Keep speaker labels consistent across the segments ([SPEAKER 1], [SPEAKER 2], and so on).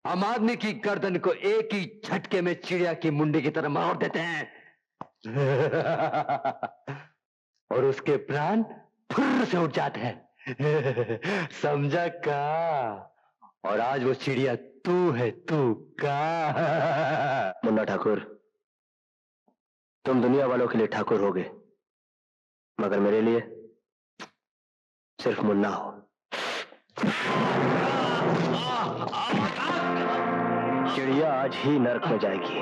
[SPEAKER 1] आम आदमी की गर्दन को एक ही झटके में चिड़िया की मुंडी की तरह मरोड़ देते हैं। और उसके प्राण फुर्र से उठ जाते हैं। समझा का? और आज वो चिड़िया तू है, तू का।
[SPEAKER 2] मुन्ना ठाकुर, तुम दुनिया वालों के लिए ठाकुर होगे, मगर मेरे लिए सिर्फ मुन्ना हो। चिड़िया आज ही नर्क में जाएगी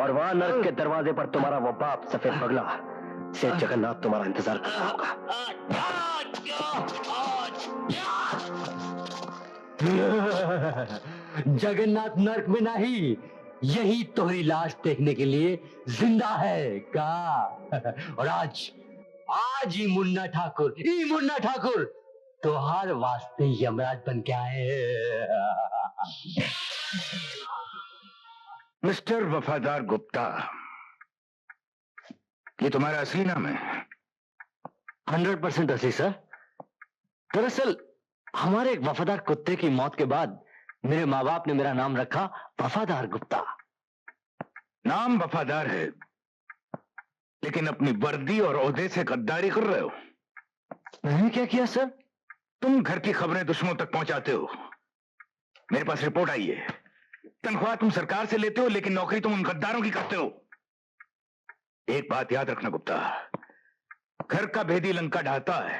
[SPEAKER 2] और वहां नर्क के दरवाजे पर तुम्हारा वो बाप सफेद पगला से जगन्नाथ तुम्हारा इंतजार कर रहा होगा।
[SPEAKER 1] जगन्नाथ नर्क में नहीं, यही तोहरी लाश देखने के लिए जिंदा है का। और आज आज ही मुन्ना ठाकुर तोहार वास्ते यमराज बन के आए।
[SPEAKER 3] मिस्टर वफादार गुप्ता, ये तुम्हारा असली नाम है?
[SPEAKER 1] 100% असली सर। दरअसल हमारे एक वफादार कुत्ते की मौत के बाद मेरे माँ बाप ने मेरा नाम रखा वफादार गुप्ता।
[SPEAKER 3] नाम वफादार है, लेकिन अपनी वर्दी और ओहदे से गद्दारी कर रहे हो।
[SPEAKER 1] मैंने क्या किया सर?
[SPEAKER 3] तुम घर की खबरें दुश्मनों तक पहुंचाते हो। मेरे पास रिपोर्ट आई है। तनख्वाह तुम सरकार से लेते हो, लेकिन नौकरी तुम उन गद्दारों की करते हो। एक बात याद रखना गुप्ता, घर का भेदी लंका ढाता है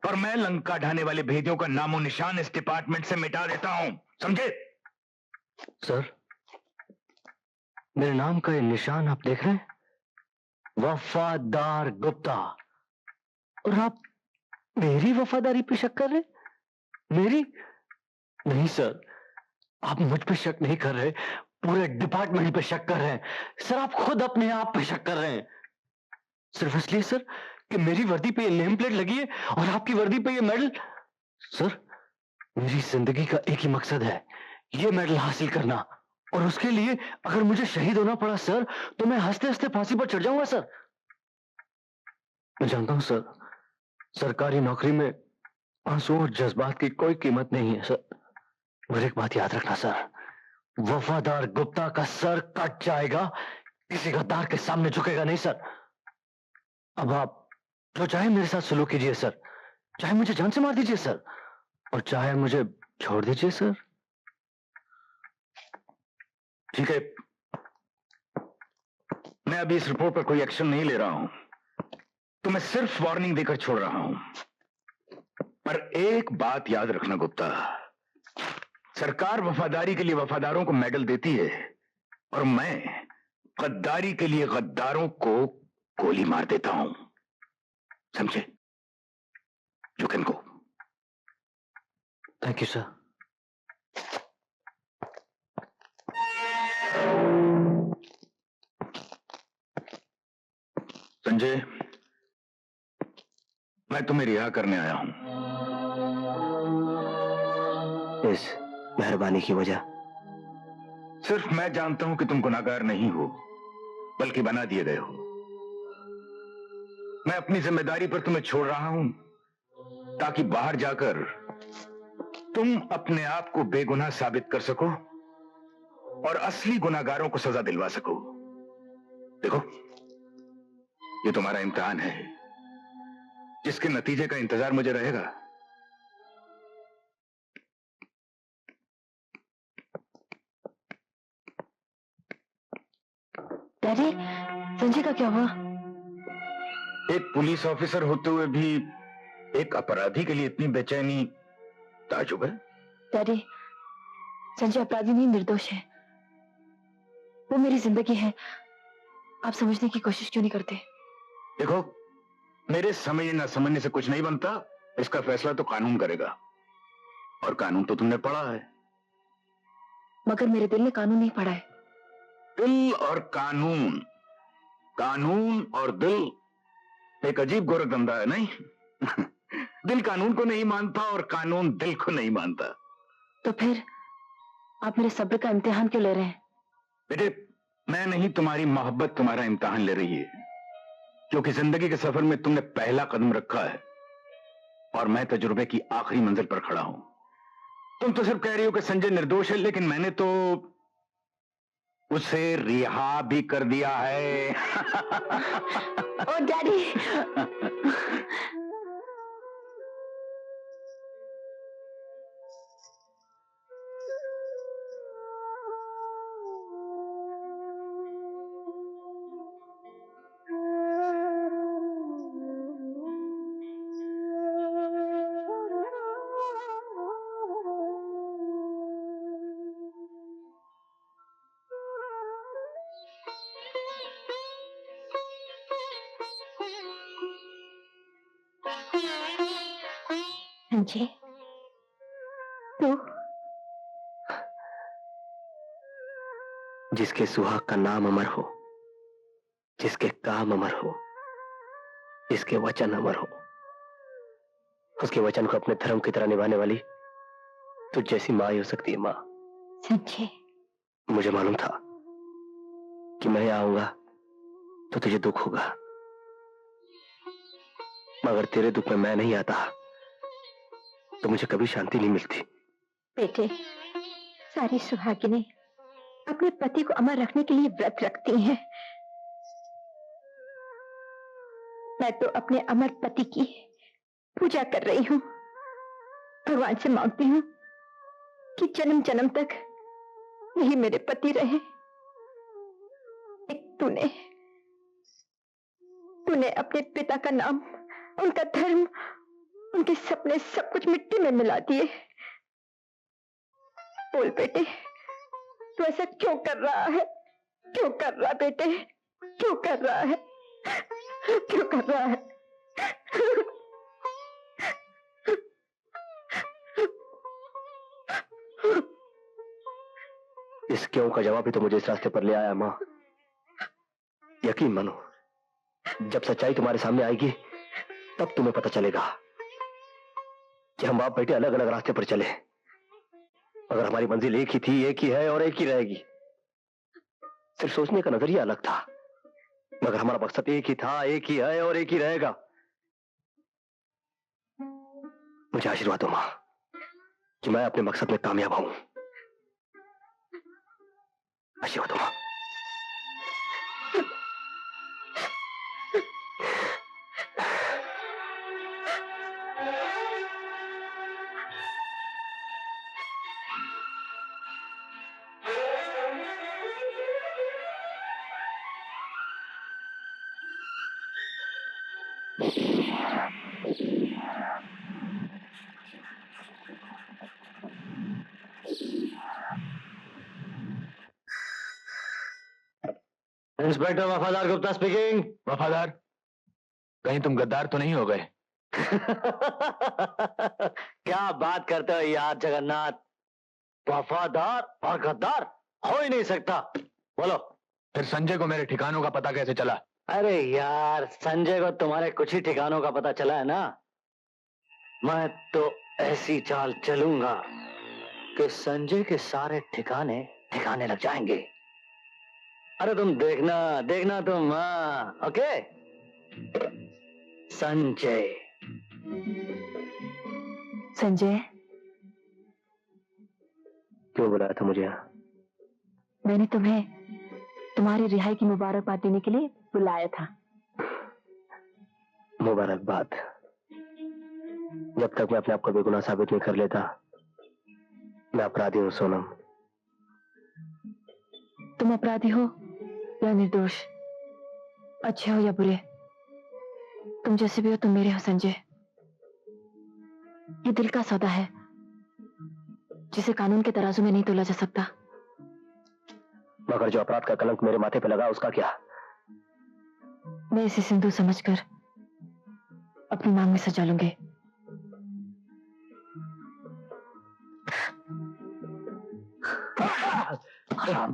[SPEAKER 3] और मैं लंका ढाने वाले भेदियों का नामो निशान इस डिपार्टमेंट से मिटा देता हूं, समझे?
[SPEAKER 1] सर, मेरे नाम का ये निशान आप देख रहे हैं? वफादार गुप्ता। और आप मेरी वफादारी पे शक कर रहे? मेरी नहीं सर, आप मुझ पे शक नहीं कर रहे, पूरे डिपार्टमेंट पे शक कर रहे हैं। सर, आप खुद अपने आप पे शक कर रहे हैं, सिर्फ इसलिए सर कि मेरी वर्दी पे ये नेम प्लेट लगी है और आपकी वर्दी पे ये मेडल। सर, मेरी जिंदगी का एक ही मकसद है, ये मेडल हासिल करना, और उसके लिए अगर मुझे शहीद होना पड़ा सर, तो मैं हंसते हंसते फांसी पर चढ़ जाऊंगा सर। मैं जानता हूं सर, सरकारी नौकरी में आंसू और जज्बात की कोई कीमत नहीं है सर, मगर एक बात याद रखना सर, वफादार गुप्ता का सर कट जाएगा, किसी गद्दार के सामने झुकेगा नहीं सर। अब आप जो चाहे मेरे साथ सलूक कीजिए सर, चाहे मुझे जान से मार दीजिए सर, और चाहे मुझे छोड़ दीजिए सर।
[SPEAKER 3] ठीक है, मैं अभी इस रिपोर्ट पर कोई एक्शन नहीं ले रहा हूं, तो मैं सिर्फ वार्निंग देकर छोड़ रहा हूं। पर एक बात याद रखना गुप्ता, सरकार वफादारी के लिए वफादारों को मेडल देती है और मैं गद्दारी के लिए गद्दारों को गोली मार देता हूं, समझे? You can go.
[SPEAKER 1] Thank you sir.
[SPEAKER 3] Sanjay, मैं तुम्हें रिहा करने आया हूं।
[SPEAKER 2] इस मेहरबानी की वजह?
[SPEAKER 3] सिर्फ मैं जानता हूं कि तुम गुनाहगार नहीं हो, बल्कि बना दिए गए हो। मैं अपनी जिम्मेदारी पर तुम्हें छोड़ रहा हूं, ताकि बाहर जाकर तुम अपने आप को बेगुनाह साबित कर सको और असली गुनाहगारों को सजा दिलवा सको। देखो, ये तुम्हारा इम्तिहान है, जिसके नतीजे का इंतजार मुझे रहेगा।
[SPEAKER 4] डैडी, संजय का क्या हुआ?
[SPEAKER 3] एक पुलिस ऑफिसर होते हुए भी एक अपराधी के लिए इतनी बेचैनी ताजुब है।
[SPEAKER 4] डैडी, संजय अपराधी नहीं, निर्दोष है। वो मेरी जिंदगी है, आप समझने की कोशिश क्यों नहीं करते?
[SPEAKER 3] देखो, मेरे समझने ना समझने से कुछ नहीं बनता, इसका फैसला तो कानून करेगा, और कानून तो तुमने पढ़ा है।
[SPEAKER 4] मगर मेरे दिल ने कानून नहीं पढ़ा है।
[SPEAKER 3] दिल और कानून, कानून और दिल एक अजीब गोरखधंधा है, नहीं? दिल कानून को नहीं मानता और कानून दिल को नहीं मानता।
[SPEAKER 4] तो फिर आप मेरे सब्र का इम्तिहान क्यों ले रहे हैं?
[SPEAKER 3] बेटे, मैं नहीं, तुम्हारी मोहब्बत तुम्हारा इम्तिहान ले रही है, क्योंकि जिंदगी के सफर में तुमने पहला कदम रखा है और मैं तजुर्बे की आखिरी मंजिल पर खड़ा हूं। तुम तो सिर्फ कह रही हो कि संजय निर्दोष है, लेकिन मैंने तो उसे रिहा भी कर दिया है।
[SPEAKER 4] ओ डैडी, संजय, तू
[SPEAKER 2] जिसके सुहाग का नाम अमर हो, जिसके काम अमर हो, जिसके वचन अमर हो, उसके वचन को अपने धर्म की तरह निभाने वाली तुझ जैसी माँ ही हो सकती है। माँ,
[SPEAKER 4] संजय,
[SPEAKER 2] मुझे मालूम था कि मैं यहाँ आऊंगा तो तुझे दुख होगा, मगर तेरे दुख में मैं नहीं आता तो मुझे कभी शांति नहीं मिलती।
[SPEAKER 4] बेटे, सारी सुहागिनें अपने पति को अमर रखने के लिए व्रत रखती हैं। मैं तो अपने अमर पति की पूजा कर रही हूँ। भगवान से मांगती हूँ कि जन्म जन्म तक यही मेरे पति रहे। एक तूने अपने पिता का नाम, उनका धर्म, उनके सपने सब कुछ मिट्टी में मिला दिए। बोल बेटे, तू ऐसा क्यों कर रहा है? क्यों कर रहा बेटे? क्यों कर रहा है? क्यों कर रहा है?
[SPEAKER 2] इस क्यों का जवाब ही तो मुझे इस रास्ते पर ले आया। माँ, यकीन मानो, जब सच्चाई तुम्हारे सामने आएगी तब तुम्हें पता चलेगा कि हम बाप बेटे अलग अलग रास्ते पर चले, मगर हमारी मंजिल एक ही थी, एक ही है और एक ही रहेगी। सिर्फ सोचने का नजरिया अलग था, मगर हमारा मकसद एक ही था, एक ही है और एक ही रहेगा। मुझे आशीर्वाद दो मां कि मैं अपने मकसद में कामयाब हूं। आशीर्वाद दो मां। इंस्पेक्टर वफादार गुप्ता स्पीकिंग।
[SPEAKER 3] वफादार, कहीं तुम गद्दार तो नहीं हो गए?
[SPEAKER 1] क्या बात करते हो यार जगन्नाथ, वफादार और गद्दार हो ही नहीं सकता। बोलो।
[SPEAKER 3] फिर संजय को मेरे ठिकानों का पता कैसे चला?
[SPEAKER 1] अरे यार, संजय को तुम्हारे कुछ ही ठिकानों का पता चला है ना। मैं तो ऐसी चाल चलूंगा कि संजय के सारे ठिकाने ठिकाने लग जाएंगे। अरे तुम देखना देखना तुम। हाँ, ओके। संजय।
[SPEAKER 4] संजय,
[SPEAKER 2] क्यों बुलाया था मुझे यहाँ?
[SPEAKER 4] मैंने तुम्हें तुम्हारी रिहाई की मुबारकबाद देने के लिए बुलाया था।
[SPEAKER 2] मुबारकबाद? जब तक मैं अपने आप को बेगुनाह साबित नहीं कर लेता, मैं अपराधी हूँ सोनम।
[SPEAKER 4] तुम अपराधी हो या निर्दोष, अच्छे हो या बुरे, तुम जैसे भी हो तुम मेरे हो संजय। ये दिल का सौदा है जिसे कानून के तराजू में नहीं तोला जा सकता।
[SPEAKER 2] मगर जो अपराध का कलंक मेरे माथे पे लगा, उसका क्या?
[SPEAKER 4] मैं इसे सिंदूर समझकर अपनी मांग में सजा लूंगी।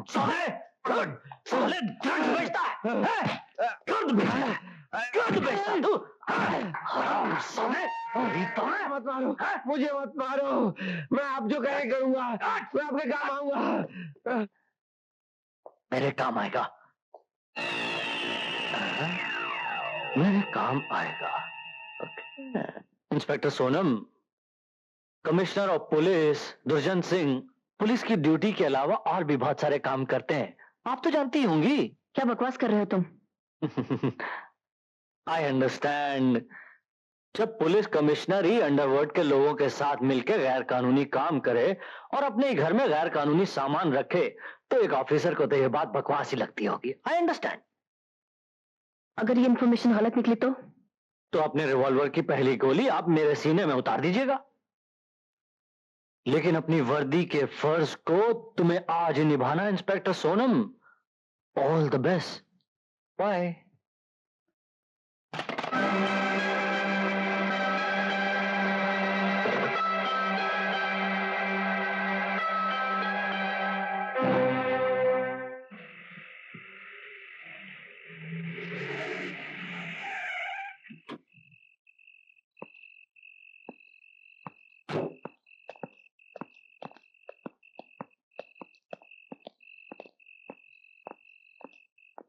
[SPEAKER 1] साले ड्रग्स बेचता है, ड्रग्स बेचता है, ड्रग्स बेचता है तू। हराम साले,
[SPEAKER 5] मत मारो, मुझे मत मारो। मैं आप जो कहे करूंगा, मैं आपके काम आऊंगा।
[SPEAKER 1] मेरे काम आएगा, मेरे काम आएगा। Inspector Sonam, commissioner of police दुर्जन सिंह पुलिस की ड्यूटी के अलावा और भी बहुत सारे काम करते हैं, आप तो जानती ही होंगी।
[SPEAKER 4] क्या बकवास कर रहे हो तुम?
[SPEAKER 1] I understand. जब पुलिस कमिश्नर ही अंडरवर्ल्ड के लोगों के साथ मिलकर गैर कानूनी काम करे और अपने ही घर में गैर कानूनी सामान रखे, तो एक ऑफिसर को तो यह बात बकवास ही लगती होगी। I understand.
[SPEAKER 4] अगर ये इन्फॉर्मेशन गलत निकली
[SPEAKER 1] तो अपने रिवॉल्वर की पहली गोली आप मेरे सीने में उतार दीजिएगा, लेकिन अपनी वर्दी के फर्ज को तुम्हें आज ही निभाना inspector Sonam. All the best. Bye.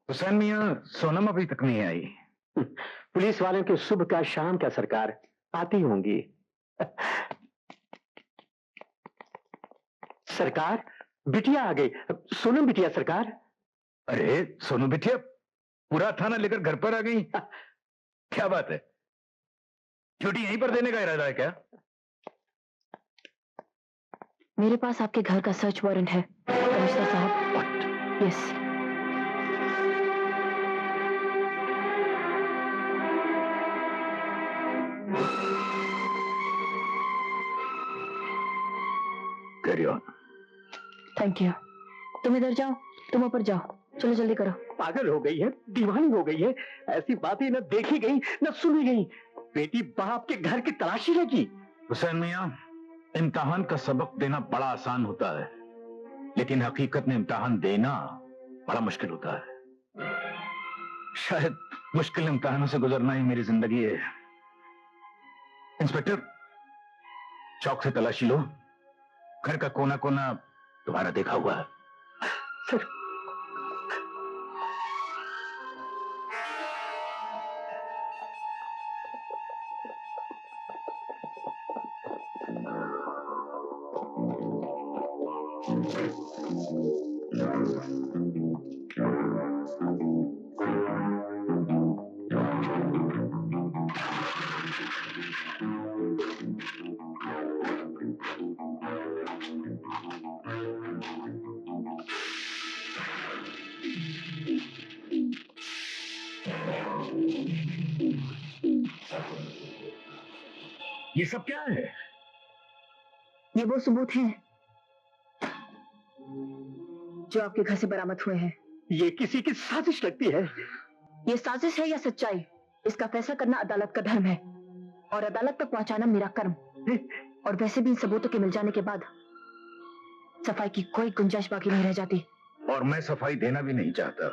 [SPEAKER 3] Hussain मियाँ, सोनम अभी तक नहीं आई।
[SPEAKER 2] पुलिस वालों की सुबह का शाम का सरकार आती होंगी। सरकार, बिटिया आ गई। सोनम बिटिया सरकार।
[SPEAKER 3] अरे सोनू बिटिया, पूरा थाना लेकर घर पर आ गई। क्या बात है, ड्यूटी यहीं पर देने का इरादा है क्या?
[SPEAKER 4] मेरे पास आपके घर का सर्च वारंट है कमिश्नर साहब। Yes.
[SPEAKER 3] Carry on.
[SPEAKER 4] Thank you. तुम इधर जाओ, तुम ऊपर जाओ, चलो जल्दी करो।
[SPEAKER 2] पागल हो गई है, दीवानी हो गई है। ऐसी बातें न देखी गई न सुनी गई। बेटी बाप के घर की तलाशी लगी।
[SPEAKER 3] हुसैन मियाँ, इम्तिहान का सबक देना बड़ा आसान होता है, लेकिन हकीकत में इम्तिहान देना बड़ा मुश्किल होता है। शायद मुश्किल इम्तिहानों से गुजरना ही मेरी जिंदगी है। इंस्पेक्टर, चौक से तलाशी लो, घर का कोना कोना तुम्हारा देखा हुआ है।
[SPEAKER 2] सर,
[SPEAKER 3] ये सब क्या है?
[SPEAKER 4] ये वो सबूत हैं जो आपके घर से बरामद हुए हैं।
[SPEAKER 2] ये किसी की साजिश लगती है।
[SPEAKER 4] ये साजिश है या सच्चाई, इसका फैसला करना अदालत का धर्म है और अदालत तक पहुंचाना मेरा कर्म। और वैसे भी इन सबूतों के मिल जाने के बाद सफाई की कोई गुंजाइश बाकी नहीं रह जाती।
[SPEAKER 3] और मैं सफाई देना भी नहीं चाहता।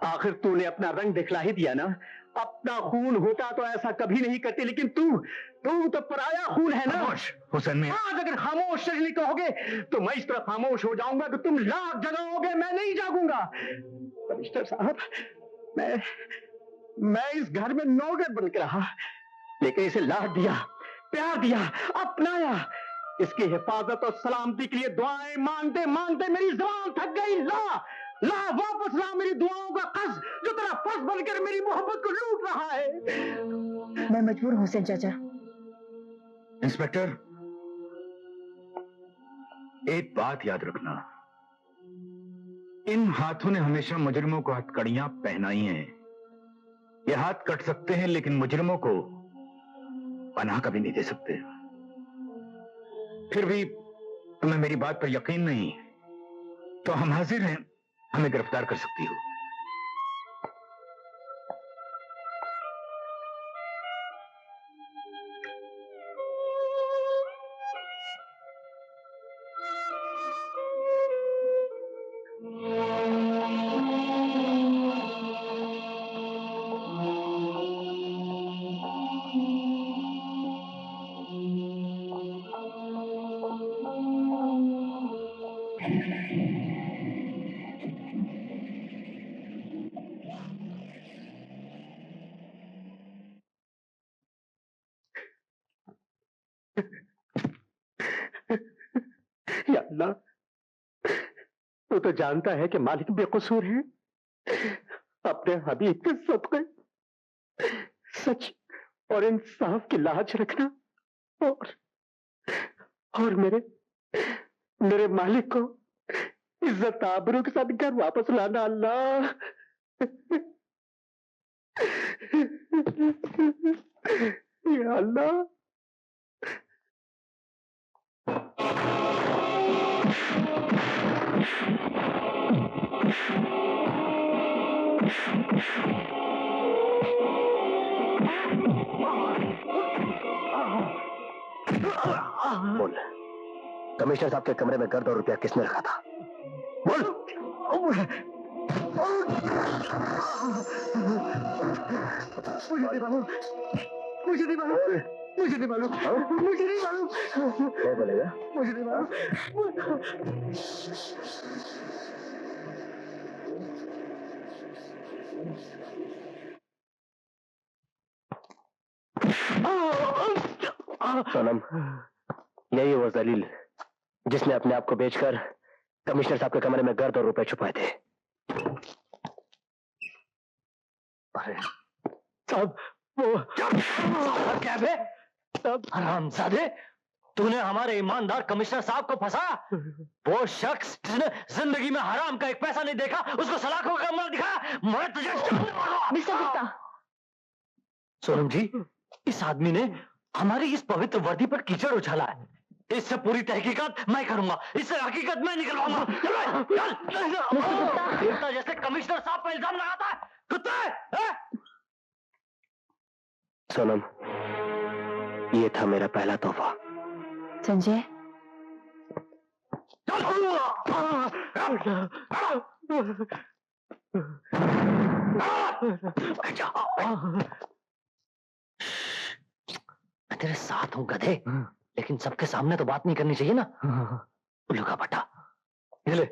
[SPEAKER 2] आखिर तूने अपना रंग दिखला ही दिया ना। अपना खून होता तो ऐसा कभी नहीं करती, लेकिन तू तो पराया खून है ना।
[SPEAKER 3] खामोश हुसैन मियां।
[SPEAKER 2] आज अगर खामोश नहीं कहोगे तो मैं इस तरह खामोश हो जाऊंगा कि तुम लाख जगाओगे, मैं नहीं जागूंगा। कमिश्नर साहब, मैं इस घर में नौकर बनकर रहा, लेकिन इसे लाड दिया, प्यार दिया, अपनाया। इसकी हिफाजत और सलामती के लिए दुआएं मांगते मांगते मेरी जुबान थक गई। ला वापस ला मेरी दुआओं का कर्ज, जो तेरा फर्ज बनकर मेरी मोहब्बत को लूट रहा है।
[SPEAKER 4] मैं मजबूर हूं हुसैन चाचा।
[SPEAKER 3] इंस्पेक्टर, एक बात याद रखना, इन हाथों ने हमेशा मुजरिमों को हथकड़ियां पहनाई हैं। ये हाथ कट सकते हैं, लेकिन मुजरिमों को पनाह कभी नहीं दे सकते। फिर भी तुम्हें मेरी बात पर यकीन नहीं तो हम हाजिर हैं, हमें गिरफ्तार कर सकती हो।
[SPEAKER 1] अल्लाह, तू तो जानता है कि मालिक बेकसूर है। अपने हबीब के सदक़े सच और इंसाफ की लाज रखना और मेरे मालिक को इज्जत आबरू के साथ घर वापस लाना अल्लाह। या अल्लाह।
[SPEAKER 2] बोल, कमिश्नर साहब के कमरे में गर्द और रुपया किसने रखा था? बोल।
[SPEAKER 1] मुझे नहीं मालूम, मुझे नहीं मालूम, मुझे नहीं मालूम।
[SPEAKER 2] क्या बोलेगा?
[SPEAKER 1] मुझे नहीं मालूम।
[SPEAKER 2] सोनम, यही वो जलील जिसने अपने आप को बेचकर कमिश्नर साहब के कमरे में गर्द और रुपए छुपाए थे।
[SPEAKER 1] अरे साहब, वो क्या है साहब? हरामजादे, तूने हमारे ईमानदार कमिश्नर साहब को फंसा। वो शख्स जिसने जिंदगी में हराम का एक पैसा नहीं देखा, उसको सलाखों का कमरा दिखाया। मैं तुझे
[SPEAKER 4] मिस्टर गुप्ता,
[SPEAKER 1] सोनम जी, इस आदमी ने हमारी इस पवित्र वर्दी पर कीचड़ उछाला है। इससे पूरी तहकीकात मैं करूंगा, इससे हकीकत मैं निकलवाऊंगा। देवता जैसे कमिश्नर साहब पर इल्जाम लगाता है, कुत्ते।
[SPEAKER 2] सोनम, ये था मेरा पहला तोहफा।
[SPEAKER 4] संजय,
[SPEAKER 1] मैं तेरे साथ हूँ गधे, लेकिन सबके सामने तो बात नहीं करनी चाहिए ना। उल्लू का बट्टा, ये ले।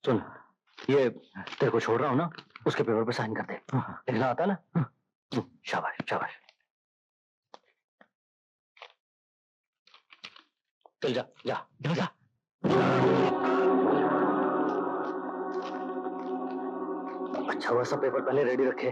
[SPEAKER 1] सुन, ये तेरे को छोड़ रहा हूँ ना, उसके पेपर पे साइन कर दे। लिखना आता है ना? शाबाश शाबाश। चल जा जा जा जा। अच्छा हुआ सब पेपर पहले रेडी रखे।